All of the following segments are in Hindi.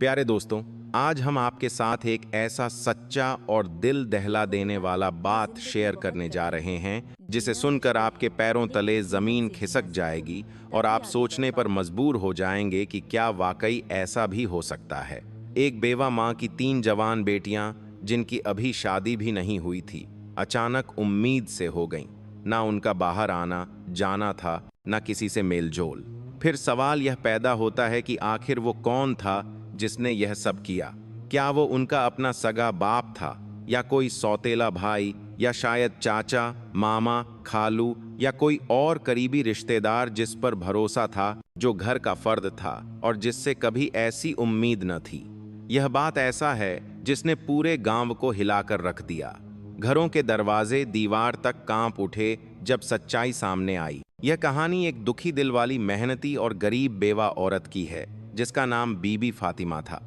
प्यारे दोस्तों, आज हम आपके साथ एक ऐसा सच्चा और दिल दहला देने वाला बात शेयर करने जा रहे हैं जिसे सुनकर आपके पैरों तले जमीन खिसक जाएगी और आप सोचने पर मजबूर हो जाएंगे कि क्या वाकई ऐसा भी हो सकता है। एक बेवा माँ की 3 जवान बेटियां जिनकी अभी शादी भी नहीं हुई थी, अचानक उम्मीद से हो गईं। ना उनका बाहर आना जाना था, ना किसी से मेलजोल। फिर सवाल यह पैदा होता है कि आखिर वो कौन था जिसने यह सब किया। क्या वो उनका अपना सगा बाप था, या कोई सौतेला भाई, या शायद चाचा, मामा, खालू, या कोई और करीबी रिश्तेदार जिस पर भरोसा था, जो घर का फर्द था और जिससे कभी ऐसी उम्मीद न थी। यह बात ऐसा है जिसने पूरे गांव को हिलाकर रख दिया। घरों के दरवाजे दीवार तक कांप उठे जब सच्चाई सामने आई। यह कहानी एक दुखी दिल वाली मेहनती और गरीब बेवा औरत की है जिसका नाम बीबी फातिमा था।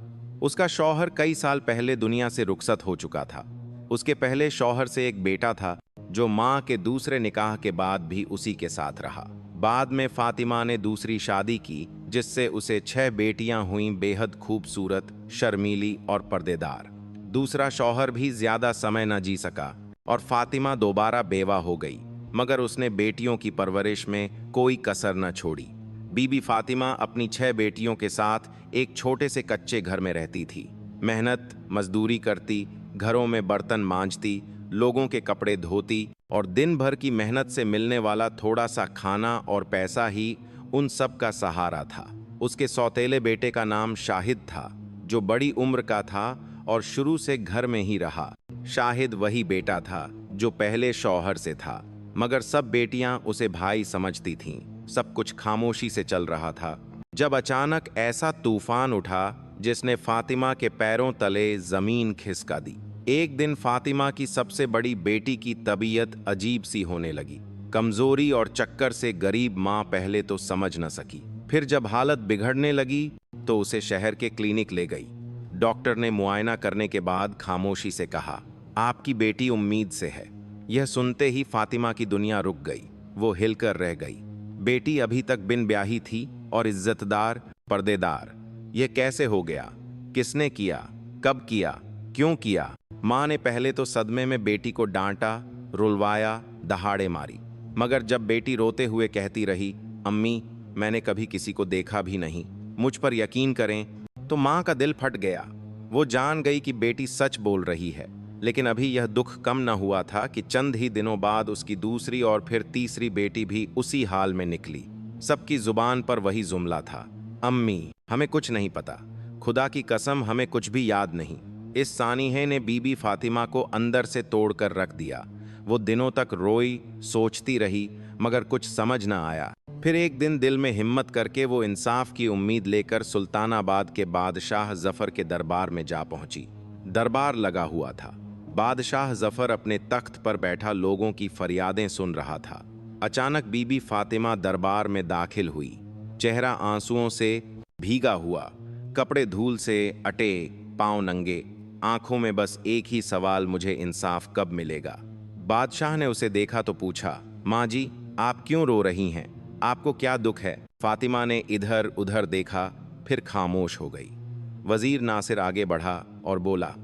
उसका शौहर कई साल पहले दुनिया से रुखसत हो चुका था। उसके पहले शौहर से एक बेटा था जो माँ के दूसरे निकाह के बाद भी उसी के साथ रहा। बाद में फातिमा ने दूसरी शादी की जिससे उसे 6 बेटियां हुईं, बेहद खूबसूरत, शर्मीली और पर्देदार। दूसरा शौहर भी ज्यादा समय न जी सका और फातिमा दोबारा बेवा हो गई, मगर उसने बेटियों की परवरिश में कोई कसर न छोड़ी। बीबी फातिमा अपनी 6 बेटियों के साथ एक छोटे से कच्चे घर में रहती थी। मेहनत मजदूरी करती, घरों में बर्तन मांजती, लोगों के कपड़े धोती और दिन भर की मेहनत से मिलने वाला थोड़ा सा खाना और पैसा ही उन सब का सहारा था। उसके सौतेले बेटे का नाम शाहिद था, जो बड़ी उम्र का था और शुरू से घर में ही रहा। शाहिद वही बेटा था जो पहले शौहर से था, मगर सब बेटियां उसे भाई समझती थीं। सब कुछ खामोशी से चल रहा था जब अचानक ऐसा तूफान उठा जिसने फातिमा के पैरों तले जमीन खिसका दी। एक दिन फातिमा की सबसे बड़ी बेटी की तबीयत अजीब सी होने लगी। कमजोरी और चक्कर से गरीब माँ पहले तो समझ न सकी, फिर जब हालत बिगड़ने लगी तो उसे शहर के क्लिनिक ले गई। डॉक्टर ने मुआयना करने के बाद खामोशी से कहा, आपकी बेटी उम्मीद से है। यह सुनते ही फातिमा की दुनिया रुक गई। वो हिलकर रह गई। बेटी अभी तक बिन ब्याही थी और इज्जतदार, पर्देदार। यह कैसे हो गया? किसने किया? कब किया? क्यों किया? माँ ने पहले तो सदमे में बेटी को डांटा, रुलवाया, दहाड़े मारी, मगर जब बेटी रोते हुए कहती रही, अम्मी मैंने कभी किसी को देखा भी नहीं, मुझ पर यकीन करें, तो माँ का दिल फट गया। वो जान गई कि बेटी सच बोल रही है। लेकिन अभी यह दुख कम न हुआ था कि चंद ही दिनों बाद उसकी दूसरी और फिर तीसरी बेटी भी उसी हाल में निकली। सबकी जुबान पर वही जुमला था, अम्मी हमें कुछ नहीं पता, खुदा की कसम हमें कुछ भी याद नहीं। इस सानीहे ने बीबी फातिमा को अंदर से तोड़कर रख दिया। वो दिनों तक रोई, सोचती रही, मगर कुछ समझ न आया। फिर एक दिन दिल में हिम्मत करके वो इंसाफ की उम्मीद लेकर सुल्तानाबाद के बादशाह जफर के दरबार में जा पहुंची। दरबार लगा हुआ था। बादशाह जफर अपने तख्त पर बैठा लोगों की फरियादें सुन रहा था। अचानक बीबी फातिमा दरबार में दाखिल हुई। चेहरा आंसुओं से भीगा हुआ, कपड़े धूल से अटे, पांव नंगे, आंखों में बस एक ही सवाल, मुझे इंसाफ कब मिलेगा? बादशाह ने उसे देखा तो पूछा, माँ जी आप क्यों रो रही हैं? आपको क्या दुख है? फातिमा ने इधर उधर देखा, फिर खामोश हो गई। वजीर नासिर आगे बढ़ा और बोला,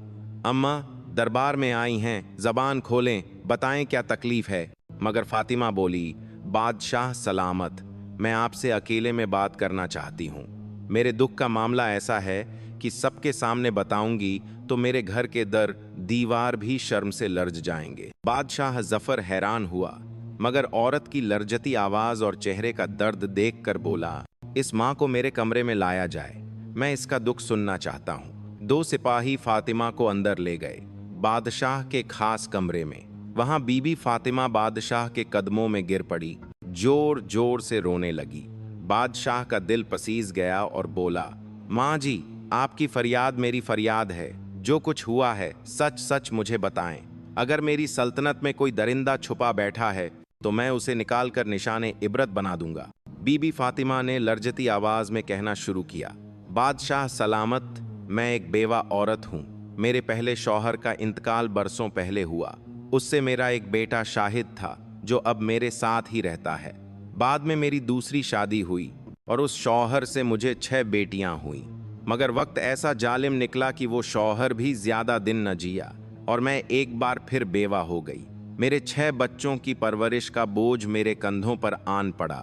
अम्मा दरबार में आई हैं, जबान खोलें, बताएं क्या तकलीफ है? मगर फातिमा बोली, बादशाह सलामत, मैं आपसे अकेले में बात करना चाहती हूँ। मेरे दुख का मामला ऐसा है कि सबके सामने बताऊंगी तो मेरे घर के दर दीवार भी शर्म से लर्ज जाएंगे। बादशाह जफर हैरान हुआ, मगर औरत की लर्जती आवाज और चेहरे का दर्द देखकर बोला, इस माँ को मेरे कमरे में लाया जाए, मैं इसका दुख सुनना चाहता हूँ। 2 सिपाही फातिमा को अंदर ले गए, बादशाह के खास कमरे में। वहां बीबी फातिमा बादशाह के कदमों में गिर पड़ी, जोर जोर से रोने लगी। बादशाह का दिल पसीज गया और बोला, माँ जी आपकी फरियाद मेरी फरियाद है, जो कुछ हुआ है सच सच मुझे बताएं। अगर मेरी सल्तनत में कोई दरिंदा छुपा बैठा है तो मैं उसे निकालकर निशाने इबरत बना दूंगा। बीबी फातिमा ने लर्जती आवाज में कहना शुरू किया, बादशाह सलामत, मैं एक बेवा औरत हूँ। मेरे पहले शौहर का इंतकाल बरसों पहले हुआ। उससे मेरा एक बेटा शाहिद था जो अब मेरे साथ ही रहता है। बाद में मेरी दूसरी शादी हुई और उस शौहर से मुझे 6 बेटियां हुईं। मगर वक्त ऐसा जालिम निकला कि वो शौहर भी ज्यादा दिन न जिया और मैं एक बार फिर बेवा हो गई। मेरे 6 बच्चों की परवरिश का बोझ मेरे कंधों पर आन पड़ा।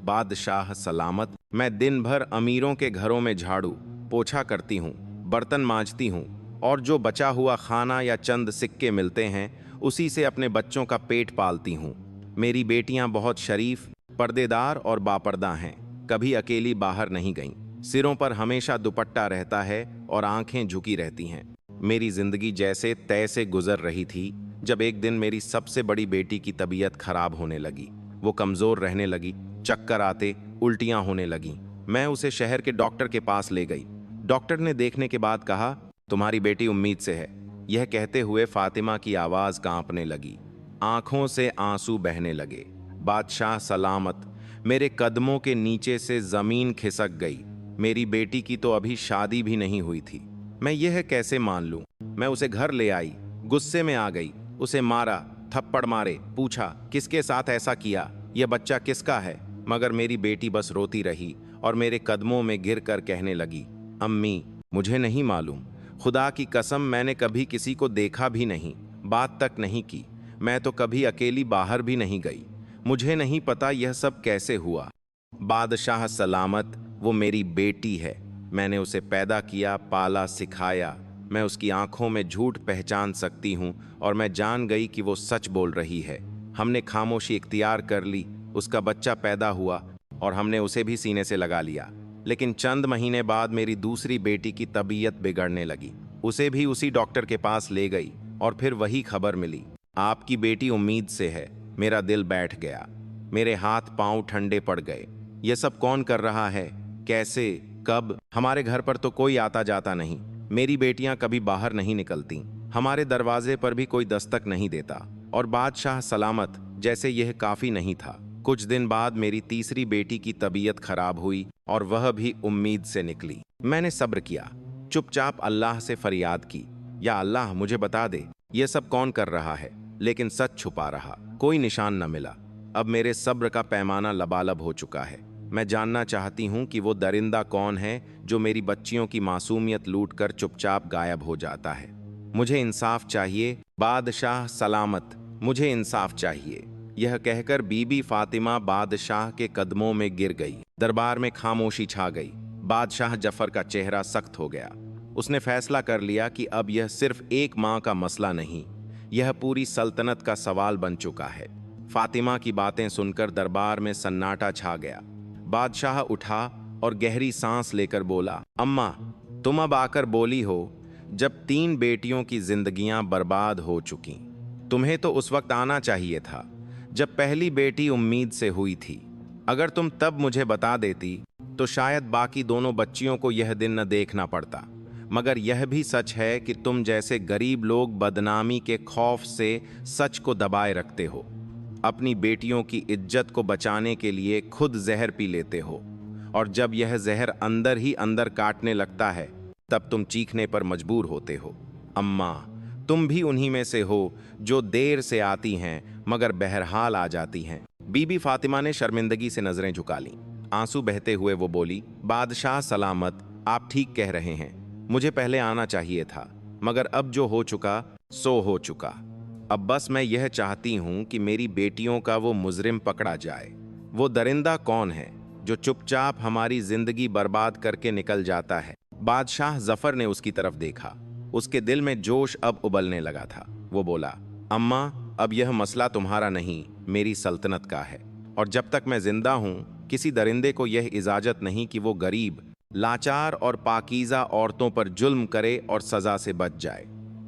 बादशाह सलामत। मैं दिन भर अमीरों के घरों में झाड़ू पोछा करती हूँ, बर्तन मांजती हूँ और जो बचा हुआ खाना या चंद सिक्के मिलते हैं उसी से अपने बच्चों का पेट पालती हूँ। मेरी बेटियां बहुत शरीफ, पर्देदार और बापर्दा हैं। कभी अकेली बाहर नहीं गईं। सिरों पर हमेशा दुपट्टा रहता है और आंखें झुकी रहती हैं। मेरी जिंदगी जैसे तय से गुजर रही थी जब एक दिन मेरी सबसे बड़ी बेटी की तबीयत खराब होने लगी। वो कमजोर रहने लगी, चक्कर आते, उल्टियां होने लगीं। मैं उसे शहर के डॉक्टर के पास ले गई। डॉक्टर ने देखने के बाद कहा, तुम्हारी बेटी उम्मीद से है। यह कहते हुए फातिमा की आवाज कांपने लगी, आंखों से आंसू बहने लगे। बादशाह सलामत। मेरे कदमों के नीचे से जमीन खिसक गई। मेरी बेटी की तो अभी शादी भी नहीं हुई थी। मैं यह कैसे मान लूं? मैं उसे घर ले आई, गुस्से में आ गई, उसे मारा, थप्पड़ मारे, पूछा किसके साथ ऐसा किया, यह बच्चा किसका है? मगर मेरी बेटी बस रोती रही और मेरे कदमों में गिर कर कहने लगी, अम्मी मुझे नहीं मालूम, खुदा की कसम मैंने कभी किसी को देखा भी नहीं, बात तक नहीं की, मैं तो कभी अकेली बाहर भी नहीं गई, मुझे नहीं पता यह सब कैसे हुआ। बादशाह सलामत। वो मेरी बेटी है। मैंने उसे पैदा किया, पाला, सिखाया। मैं उसकी आंखों में झूठ पहचान सकती हूँ और मैं जान गई कि वो सच बोल रही है। हमने खामोशी इख्तियार कर ली। उसका बच्चा पैदा हुआ और हमने उसे भी सीने से लगा लिया। लेकिन चंद महीने बाद मेरी दूसरी बेटी की तबीयत बिगड़ने लगी। उसे भी उसी डॉक्टर के पास ले गई और फिर वही खबर मिली, आपकी बेटी उम्मीद से है। मेरा दिल बैठ गया, मेरे हाथ पांव ठंडे पड़ गए। यह सब कौन कर रहा है, कैसे, कब? हमारे घर पर तो कोई आता जाता नहीं। मेरी बेटियां कभी बाहर नहीं निकलती। हमारे दरवाजे पर भी कोई दस्तक नहीं देता। और बादशाह सलामत, जैसे यह काफी नहीं था, कुछ दिन बाद मेरी तीसरी बेटी की तबीयत खराब हुई और वह भी उम्मीद से निकली। मैंने सब्र किया, चुपचाप अल्लाह से फरियाद की, या अल्लाह मुझे बता दे यह सब कौन कर रहा है। लेकिन सच छुपा रहा, कोई निशान न मिला। अब मेरे सब्र का पैमाना लबालब हो चुका है। मैं जानना चाहती हूँ कि वो दरिंदा कौन है जो मेरी बच्चियों की मासूमियत लूटकर चुपचाप गायब हो जाता है। मुझे इंसाफ चाहिए बादशाह सलामत, मुझे इंसाफ चाहिए। यह कहकर बीबी फातिमा बादशाह के कदमों में गिर गई। दरबार में खामोशी छा गई। बादशाह जफर का चेहरा सख्त हो गया। उसने फैसला कर लिया कि अब यह सिर्फ एक माँ का मसला नहीं, यह पूरी सल्तनत का सवाल बन चुका है। फातिमा की बातें सुनकर दरबार में सन्नाटा छा गया। बादशाह उठा और गहरी सांस लेकर बोला, अम्मा तुम अब आकर बोली हो जब 3 बेटियों की जिंदगियां बर्बाद हो चुकी। तुम्हें तो उस वक्त आना चाहिए था जब पहली बेटी उम्मीद से हुई थी। अगर तुम तब मुझे बता देती तो शायद बाकी दोनों बच्चियों को यह दिन न देखना पड़ता। मगर यह भी सच है कि तुम जैसे गरीब लोग बदनामी के खौफ से सच को दबाए रखते हो। अपनी बेटियों की इज्जत को बचाने के लिए खुद जहर पी लेते हो और जब यह जहर अंदर ही अंदर काटने लगता है तब तुम चीखने पर मजबूर होते हो। अम्मा तुम भी उन्हीं में से हो जो देर से आती हैं मगर बहरहाल आ जाती हैं। बीबी फातिमा ने शर्मिंदगी से नजरें झुका लीं। आंसू बहते हुए वो बोली, बादशाह सलामत, आप ठीक कह रहे हैं, मुझे पहले आना चाहिए था, मगर अब जो हो चुका सो हो चुका। अब बस मैं यह चाहती हूं कि मेरी बेटियों का वो मुजरिम पकड़ा जाए। वो दरिंदा कौन है जो चुपचाप हमारी जिंदगी बर्बाद करके निकल जाता है? बादशाह जफर ने उसकी तरफ देखा। उसके दिल में जोश अब उबलने लगा था। वो बोला, अम्मा अब यह मसला तुम्हारा नहीं, मेरी सल्तनत का है। और जब तक मैं जिंदा हूं किसी दरिंदे को यह इजाजत नहीं कि वो गरीब, लाचार और पाकीज़ा औरतों पर जुल्म करे और सजा से बच जाए।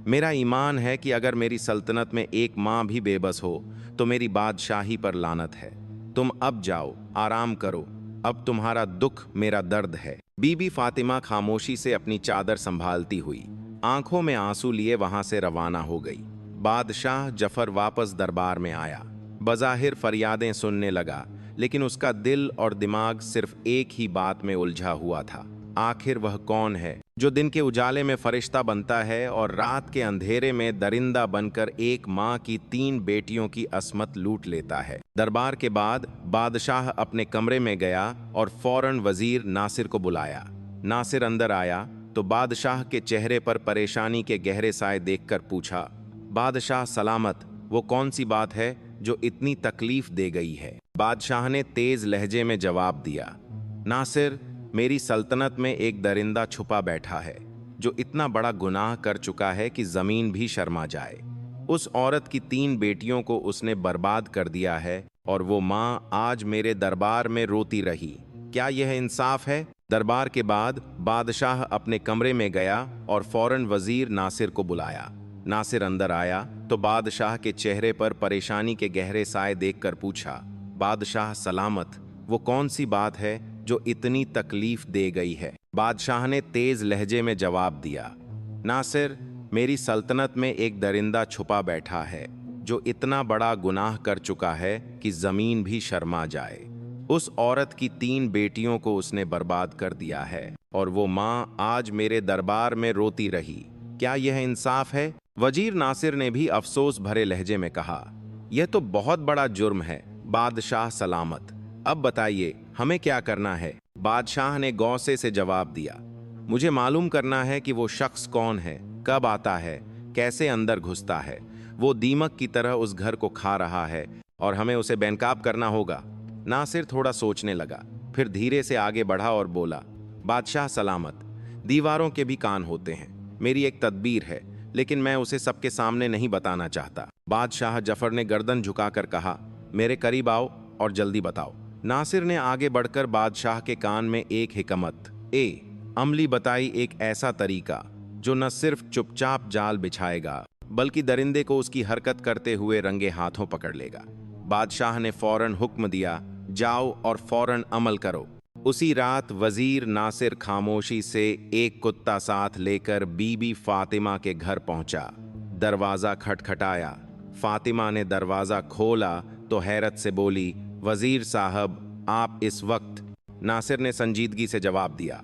मेरा ईमान है कि अगर मेरी सल्तनत में एक माँ भी बेबस हो तो मेरी बादशाही पर लानत है। तुम अब जाओ, आराम करो, अब तुम्हारा दुख मेरा दर्द है। बीबी फातिमा खामोशी से अपनी चादर संभालती हुई आंखों में आंसू लिए वहां से रवाना हो गई। बादशाह जफर वापस दरबार में आया। बज़ाहिर फरियादें सुनने लगा, लेकिन उसका दिल और दिमाग सिर्फ एक ही बात में उलझा हुआ था। आखिर वह कौन है जो दिन के उजाले में फरिश्ता बनता है और रात के अंधेरे में दरिंदा बनकर एक माँ की 3 बेटियों की अस्मत लूट लेता है? दरबार के बाद बादशाह अपने कमरे में गया और फौरन वजीर नासिर को बुलाया। नासिर अंदर आया तो बादशाह के चेहरे पर परेशानी के गहरे साए देखकर पूछा, बादशाह सलामत, वो कौन सी बात है जो इतनी तकलीफ दे गई है? बादशाह ने तेज लहजे में जवाब दिया, नासिर, मेरी सल्तनत में एक दरिंदा छुपा बैठा है जो इतना बड़ा गुनाह कर चुका है कि जमीन भी शर्मा जाए। उस औरत की 3 बेटियों को उसने बर्बाद कर दिया है और वो माँ आज मेरे दरबार में रोती रही। क्या यह इंसाफ है? दरबार के बाद बादशाह अपने कमरे में गया और फौरन वजीर नासिर को बुलाया। नासिर अंदर आया तो बादशाह के चेहरे पर परेशानी के गहरे साए देखकर पूछा, बादशाह सलामत, वो कौन सी बात है जो इतनी तकलीफ दे गई है? बादशाह ने तेज लहजे में जवाब दिया, नासिर, मेरी सल्तनत में एक दरिंदा छुपा बैठा है जो इतना बड़ा गुनाह कर चुका है कि जमीन भी शर्मा जाए। उस औरत की 3 बेटियों को उसने बर्बाद कर दिया है और वो माँ आज मेरे दरबार में रोती रही। क्या यह इंसाफ है? वजीर नासिर ने भी अफसोस भरे लहजे में कहा, यह तो बहुत बड़ा जुर्म है बादशाह सलामत। अब बताइए हमें क्या करना है? बादशाह ने गौसे से जवाब दिया, मुझे मालूम करना है कि वो शख्स कौन है, कब आता है, कैसे अंदर घुसता है। वो दीमक की तरह उस घर को खा रहा है और हमें उसे बेनकाब करना होगा। नासिर थोड़ा सोचने लगा, फिर धीरे से आगे बढ़ा और बोला, बादशाह सलामत, दीवारों के भी कान होते हैं। मेरी एक तदबीर है, लेकिन मैं उसे सबके सामने नहीं बताना चाहता। बादशाह जफर ने गर्दन झुकाकर कहा, मेरे करीब आओ और जल्दी बताओ। नासिर ने आगे बढ़कर बादशाह के कान में एक हिकमत अमली बताई, एक ऐसा तरीका जो न सिर्फ चुपचाप जाल बिछाएगा बल्कि दरिंदे को उसकी हरकत करते हुए रंगे हाथों पकड़ लेगा। बादशाह ने फौरन हुक्म दिया, जाओ और फौरन अमल करो। उसी रात वजीर नासिर खामोशी से एक कुत्ता साथ लेकर बीबी फातिमा के घर पहुंचा। दरवाजा खटखटाया। फातिमा ने दरवाजा खोला तो हैरत से बोली, वजीर साहब, आप इस वक्त? नासिर ने संजीदगी से जवाब दिया,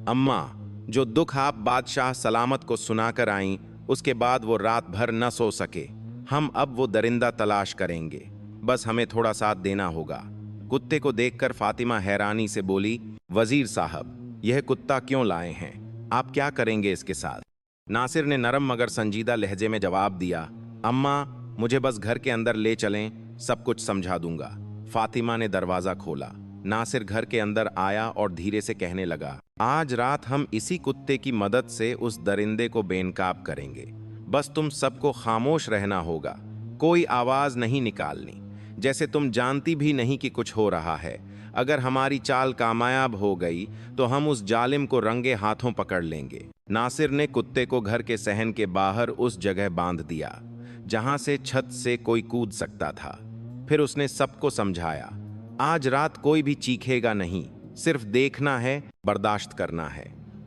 अम्मा, जो दुख आप बादशाह सलामत को सुनाकर आईं, उसके बाद वो रात भर न सो सके। हम अब वो दरिंदा तलाश करेंगे, बस हमें थोड़ा साथ देना होगा। कुत्ते को देखकर फातिमा हैरानी से बोली, वजीर साहब, यह कुत्ता क्यों लाए हैं? आप क्या करेंगे इसके साथ? नासिर ने नरम मगर संजीदा लहजे में जवाब दिया, अम्मा, मुझे बस घर के अंदर ले चलें, सब कुछ समझा दूंगा। फातिमा ने दरवाजा खोला। नासिर घर के अंदर आया और धीरे से कहने लगा, आज रात हम इसी कुत्ते की मदद से उस दरिंदे को बेनकाब करेंगे। बस तुम सबको खामोश रहना होगा, कोई आवाज नहीं निकालनी, जैसे तुम जानती भी नहीं कि कुछ हो रहा है। अगर हमारी चाल कामयाब हो गई तो हम उस जालिम को रंगे हाथों पकड़ लेंगे। नासिर ने कुत्ते को घर के सहन के बाहर उस जगह बांध दिया जहां से छत से कोई कूद सकता था। फिर उसने सबको समझाया, आज रात कोई भी चीखेगा नहीं, सिर्फ देखना है, बर्दाश्त करना है।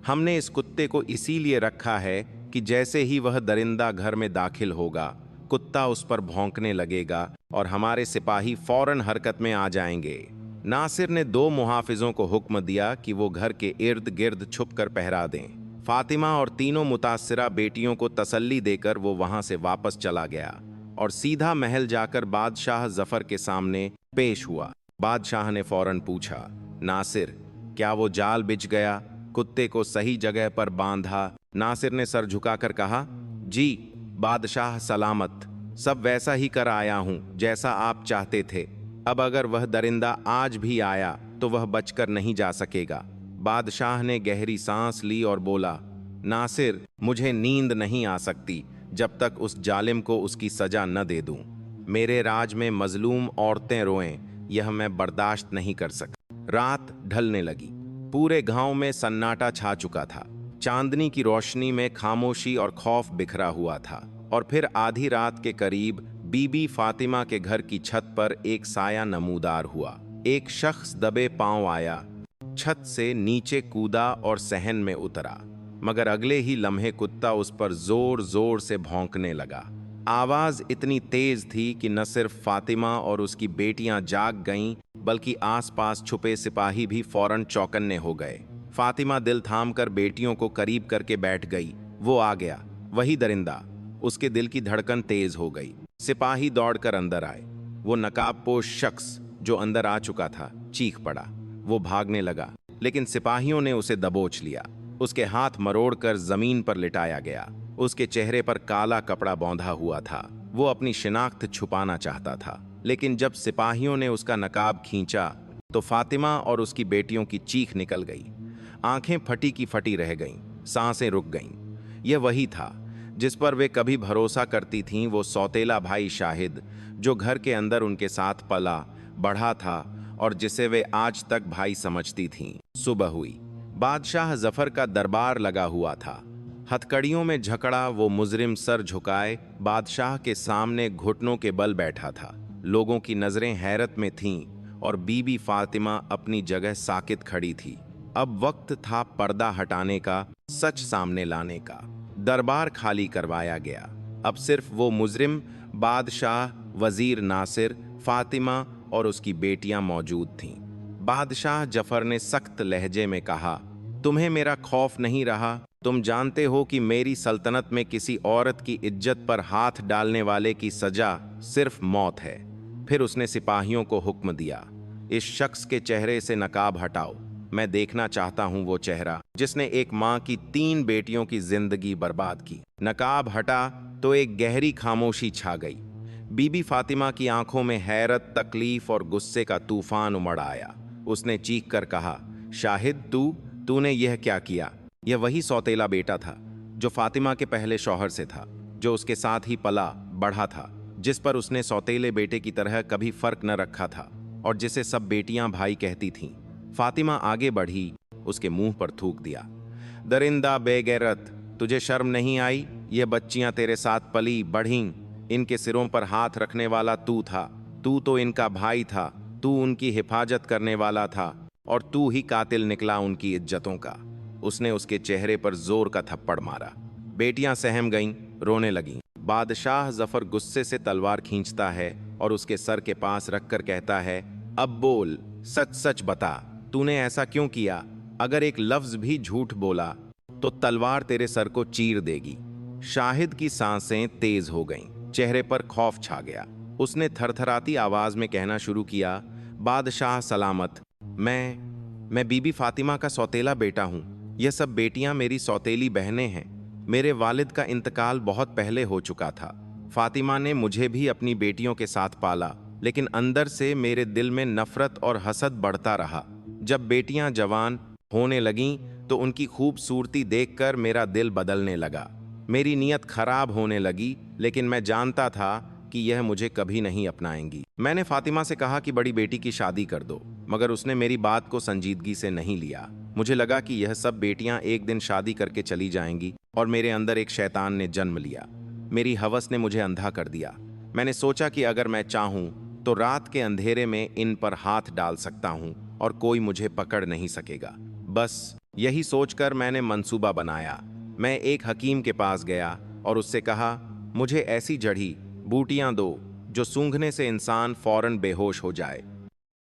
हमने इस कुत्ते को इसीलिए रखा है कि जैसे ही वह दरिंदा घर में दाखिल होगा, कुत्ता उस पर भौंकने लगेगा और हमारे सिपाही फौरन हरकत में आ जाएंगे। नासिर ने 2 मुहाफिजों को हुक्म दिया कि वो घर के इर्द गिर्द छुपकर पहरा दें। फातिमा और तीनों मुतासिरा बेटियों को तसल्ली देकर वो वहां से वापस चला गया और सीधा महल जाकर बादशाह जफर के सामने पेश हुआ। बादशाह ने फौरन पूछा, नासिर, क्या वो जाल बिछ गया? कुत्ते को सही जगह पर बांधा? नासिर ने सर झुकाकर कहा, जी बादशाह सलामत, सब वैसा ही कर आया हूं जैसा आप चाहते थे। अब अगर वह दरिंदा आज भी आया तो वह बचकर नहीं जा सकेगा। बादशाह ने गहरी सांस ली और बोला, नासिर, मुझे नींद नहीं आ सकती जब तक उस जालिम को उसकी सजा न दे दूं। मेरे राज में मजलूम औरतें रोएं, यह मैं बर्दाश्त नहीं कर सकता। रात ढलने लगी। पूरे गांव में सन्नाटा छा चुका था। चांदनी की रोशनी में खामोशी और खौफ बिखरा हुआ था। और फिर आधी रात के करीब बीबी फातिमा के घर की छत पर एक साया नमूदार हुआ। एक शख्स दबे पांव आया, छत से नीचे कूदा और सहन में उतरा, मगर अगले ही लम्हे कुत्ता उस पर जोर जोर से भौंकने लगा। आवाज इतनी तेज थी कि न सिर्फ फातिमा और उसकी बेटियां जाग गईं, बल्कि आसपास छुपे सिपाही भी फौरन चौकन्ने हो गए। फातिमा दिल थामकर बेटियों को करीब करके बैठ गई। वो आ गया, वही दरिंदा। उसके दिल की धड़कन तेज हो गई। सिपाही दौड़कर अंदर आए। वो नकाबपोश शख्स जो अंदर आ चुका था चीख पड़ा। वो भागने लगा, लेकिन सिपाहियों ने उसे दबोच लिया। उसके हाथ मरोड़कर जमीन पर लिटाया गया। उसके चेहरे पर काला कपड़ा बौंधा हुआ था। वो अपनी शिनाख्त छुपाना चाहता था, लेकिन जब सिपाहियों ने उसका नकाब खींचा तो फातिमा और उसकी बेटियों की चीख निकल गई। आंखें फटी की फटी रह गईं, सांसें रुक गईं। यह वही था जिस पर वे कभी भरोसा करती थीं, वो सौतेला भाई शाहिद, जो घर के अंदर उनके साथ पला बढ़ा था और जिसे वे आज तक भाई समझती थीं। सुबह हुई। बादशाह जफर का दरबार लगा हुआ था। हथकड़ियों में झकड़ा वो मुजरिम सर झुकाए बादशाह के सामने घुटनों के बल बैठा था। लोगों की नजरें हैरत में थीं और बीबी फातिमा अपनी जगह साकित खड़ी थी। अब वक्त था पर्दा हटाने का, सच सामने लाने का। दरबार खाली करवाया गया। अब सिर्फ वो मुजरिम, बादशाह, वजीर नासिर, फातिमा और उसकी बेटियां मौजूद थीं। बादशाह जफर ने सख्त लहजे में कहा, तुम्हें मेरा खौफ नहीं रहा? तुम जानते हो कि मेरी सल्तनत में किसी औरत की इज्जत पर हाथ डालने वाले की सजा सिर्फ मौत है। फिर उसने सिपाहियों को हुक्म दिया, इस शख्स के चेहरे से नकाब हटाओ। मैं देखना चाहता हूं वो चेहरा जिसने एक मां की 3 बेटियों की जिंदगी बर्बाद की। नकाब हटा तो एक गहरी खामोशी छा गई। बीबी फातिमा की आंखों में हैरत, तकलीफ और गुस्से का तूफान उमड़ आया। उसने चीख कर कहा, शाहिद, तूने यह क्या किया? यह वही सौतेला बेटा था जो फातिमा के पहले शौहर से था, जो उसके साथ ही पला बढ़ा था, जिस पर उसने सौतेले बेटे की तरह कभी फर्क न रखा था और जिसे सब बेटियां भाई कहती थीं। फातिमा आगे बढ़ी, उसके मुंह पर थूक दिया, दरिंदा बेगैरत, तुझे शर्म नहीं आई? ये बच्चियां तेरे साथ पली बढ़ीं, इनके सिरों पर हाथ रखने वाला तू था। तू तो इनका भाई था, तू उनकी हिफाजत करने वाला था और तू ही कातिल निकला उनकी इज्जतों का। उसने उसके चेहरे पर जोर का थप्पड़ मारा। बेटियां सहम गईं, रोने लगीं। बादशाह जफर गुस्से से तलवार खींचता है और उसके सर के पास रखकर कहता है, अब बोल, सच सच बता, तूने ऐसा क्यों किया? अगर एक लफ्ज भी झूठ बोला तो तलवार तेरे सर को चीर देगी। शाहिद की सांसें तेज हो गईं, चेहरे पर खौफ छा गया। उसने थरथराती आवाज में कहना शुरू किया, बादशाह सलामत, मैं बीबी फातिमा का सौतेला बेटा हूं। यह सब बेटियां मेरी सौतेली बहनें हैं। मेरे वालिद का इंतकाल बहुत पहले हो चुका था। फातिमा ने मुझे भी अपनी बेटियों के साथ पाला, लेकिन अंदर से मेरे दिल में नफरत और हसद बढ़ता रहा। जब बेटियां जवान होने लगीं तो उनकी खूबसूरती देखकर मेरा दिल बदलने लगा। मेरी नीयत खराब होने लगी, लेकिन मैं जानता था कि यह मुझे कभी नहीं अपनाएंगी। मैंने फातिमा से कहा कि बड़ी बेटी की शादी कर दो, मगर उसने मेरी बात को संजीदगी से नहीं लिया। मुझे लगा कि यह सब बेटियां एक दिन शादी करके चली जाएंगी और मेरे अंदर एक शैतान ने जन्म लिया। मेरी हवस ने मुझे अंधा कर दिया। मैंने सोचा कि अगर मैं चाहूं तो रात के अंधेरे में इन पर हाथ डाल सकता हूं और कोई मुझे पकड़ नहीं सकेगा। बस यही सोचकर मैंने मंसूबा बनाया। मैं एक हकीम के पास गया और उससे कहा, मुझे ऐसी जड़ी बूटियां दो जो सूंघने से इंसान फौरन बेहोश हो जाए।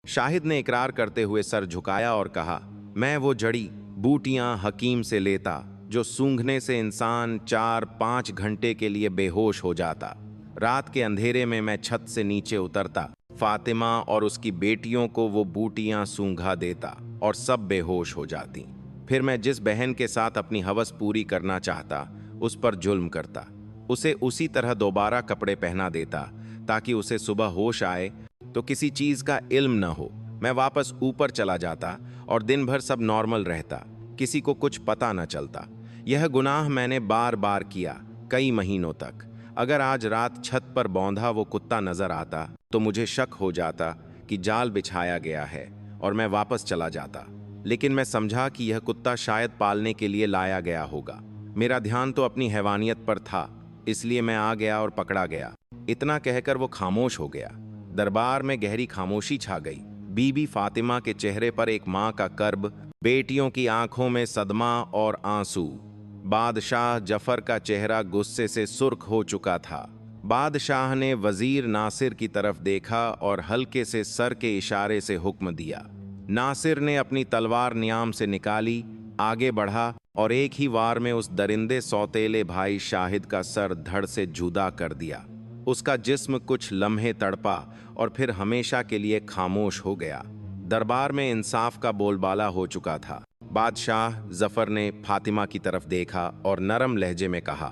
शाहिद ने इकरार करते हुए सर झुकाया और कहा, मैं वो जड़ी बूटियां हकीम से लेता जो सूंघने से इंसान 4-5 घंटे के लिए बेहोश हो जाता। रात के अंधेरे में मैं छत से नीचे उतरता, फातिमा और उसकी बेटियों को वो बूटियां सूंघा देता और सब बेहोश हो जाती। फिर मैं जिस बहन के साथ अपनी हवस पूरी करना चाहता उस पर जुल्म करता, उसे उसी तरह दोबारा कपड़े पहना देता ताकि उसे सुबह होश आए तो किसी चीज का इल्म न हो। मैं वापस ऊपर चला जाता और दिन भर सब नॉर्मल रहता, किसी को कुछ पता न चलता। यह गुनाह मैंने बार बार किया, कई महीनों तक। अगर आज रात छत पर बौंधा वो कुत्ता नजर आता तो मुझे शक हो जाता कि जाल बिछाया गया है और मैं वापस चला जाता। लेकिन मैं समझा कि यह कुत्ता शायद पालने के लिए लाया गया होगा। मेरा ध्यान तो अपनी हैवानियत पर था, इसलिए मैं आ गया और पकड़ा गया। इतना कहकर वो खामोश हो गया। दरबार में गहरी खामोशी छा गई। बीबी फातिमा के चेहरे पर एक माँ का कर्ब, बेटियों की आंखों में सदमा और आंसू। बादशाह जफर का चेहरा गुस्से से सुर्ख हो चुका था। बादशाह ने वजीर नासिर की तरफ देखा और हल्के से सर के इशारे से हुक्म दिया। नासिर ने अपनी तलवार नियाम से निकाली, आगे बढ़ा और एक ही वार में उस दरिंदे सौतेले भाई शाहिद का सर धड़ से जुदा कर दिया। उसका जिस्म कुछ लम्हे तड़पा और फिर हमेशा के लिए खामोश हो गया। दरबार में इंसाफ का बोलबाला हो चुका था। बादशाह जफर ने फातिमा की तरफ देखा और नरम लहजे में कहा,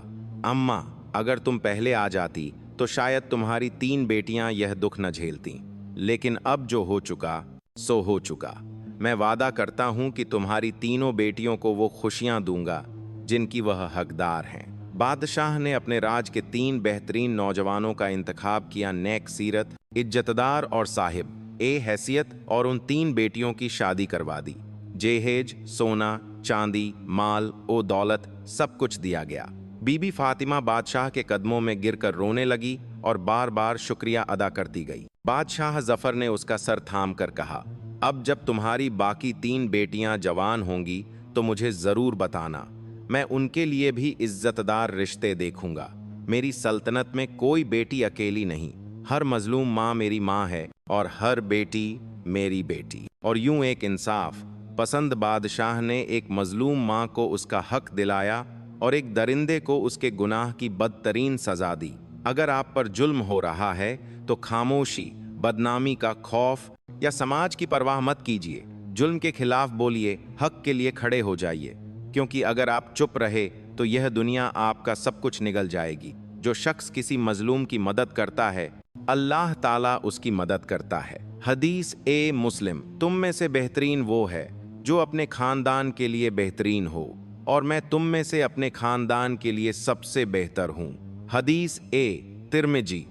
अम्मा, अगर तुम पहले आ जाती तो शायद तुम्हारी 3 बेटियां यह दुख न झेलती, लेकिन अब जो हो चुका सो हो चुका। मैं वादा करता हूं कि तुम्हारी तीनों बेटियों को वो खुशियां दूंगा जिनकी वह हकदार हैं। बादशाह ने अपने राज के 3 बेहतरीन नौजवानों का इंतखाब किया, नेक सीरत, इज्जतदार और साहिब ए हैसियत, और उन 3 बेटियों की शादी करवा दी। जेहेज, सोना, चांदी, माल ओ दौलत सब कुछ दिया गया। बीबी फातिमा बादशाह के कदमों में गिरकर रोने लगी और बार बार शुक्रिया अदा करती गई। बादशाह जफर ने उसका सर थाम कर कहा, अब जब तुम्हारी बाकी 3 बेटियां जवान होंगी तो मुझे जरूर बताना, मैं उनके लिए भी इज्जतदार रिश्ते देखूंगा। मेरी सल्तनत में कोई बेटी अकेली नहीं, हर मजलूम माँ मेरी माँ है और हर बेटी मेरी बेटी। और यूं एक इंसाफ पसंद बादशाह ने एक मजलूम माँ को उसका हक दिलाया और एक दरिंदे को उसके गुनाह की बदतरीन सजा दी। अगर आप पर जुल्म हो रहा है तो खामोशी, बदनामी का खौफ या समाज की परवाह मत कीजिए। जुल्म के खिलाफ बोलिए, हक के लिए खड़े हो जाइए, क्योंकि अगर आप चुप रहे तो यह दुनिया आपका सब कुछ निगल जाएगी। जो शख्स किसी मजलूम की मदद करता है, अल्लाह ताला उसकी मदद करता है। हदीस ए मुस्लिम, तुम में से बेहतरीन वो है जो अपने खानदान के लिए बेहतरीन हो, और मैं तुम में से अपने खानदान के लिए सबसे बेहतर हूँ। हदीस ए तिर्मिजी।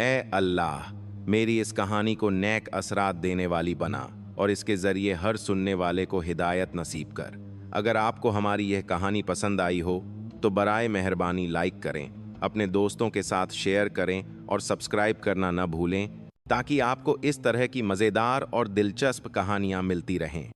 ए अल्लाह, मेरी इस कहानी को नेक असरात देने वाली बना और इसके जरिए हर सुनने वाले को हिदायत नसीब कर। अगर आपको हमारी यह कहानी पसंद आई हो तो बराए मेहरबानी लाइक करें, अपने दोस्तों के साथ शेयर करें और सब्सक्राइब करना न भूलें, ताकि आपको इस तरह की मज़ेदार और दिलचस्प कहानियाँ मिलती रहें।